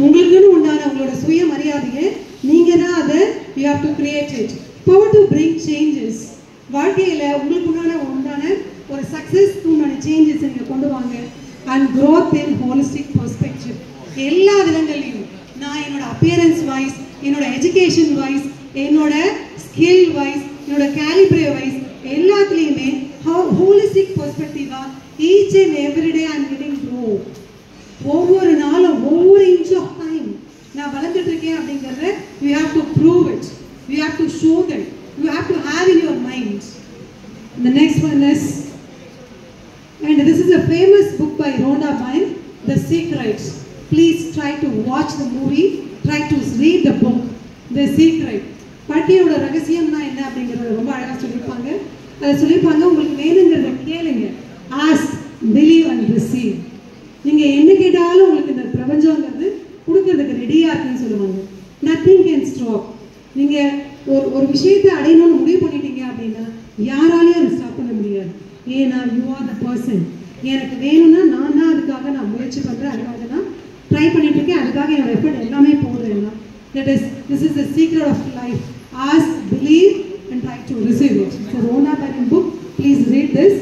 உங்களுக்குன்னு உண்டான உங்களோட சுய மரியாதையை நீங்க தான் அதை you have to create it. Power to bring changes. வாழ்க்கையில உங்களுக்கு உண்டான ஒரு சக்சஸ் உண்டான சேஞ்சஸ் நீங்க கொண்டு வாங்க. And growth in holistic perspective. எல்லா விதங்களையும் நான் என்னோட appearance wise, என்னோட education wise, என்னோட skill wise, என்னோட calibre wise எல்லாத்துலயுமே holistic perspective each and every day I'm getting grow. ஒவ்வொரு நாளும் ஒவ்வொரு inch of time நான் வளர்ந்துட்டு இருக்கேன் அப்படிங்கறத you have to prove it. You have to show that. You have to have in your mind. The next one is, and this is a famous book by Rhonda Byrne, The Secret. Please try to watch the movie. Try to read the book, The Secret. பட்டியோட ரகசியம்னா என்ன அப்படிங்கறத ரொம்ப அழகா சொல்லிருப்பாங்க. அத சொல்லிருப்பாங்க உங்களுக்கு வேணும்ங்கறத கேளுங்க. Ask, believe and receive. நீங்க என்ன கேட்டாலும் உங்களுக்கு இந்த பிரபஞ்சம்ங்கிறது கொடுக்கிறதுக்கு ரெடியா இருக்குன்னு சொல்லுவாங்க. Nothing can stop. நீங்க ஒரு விஷயத்தை அடையணும்னு முடிவு பண்ணிட்டீங்க அப்படின்னா யாராலையும் அதை ஸ்டாப் பண்ண முடியாது. ஏன்னா யூ ஆர் த பர்சன். எனக்கு வேணும்னா நான் தான் அதுக்காக நான் முயற்சி பண்றேன், அதுக்காக நான் ட்ரை பண்ணிட்டு இருக்கேன், அதுக்காக என்னோட எஃபர்ட் எல்லாமே போடுறேன். This is the secret of life. Ask, believe and try to receive it. It's a Rhonda Byrne book. Please read this.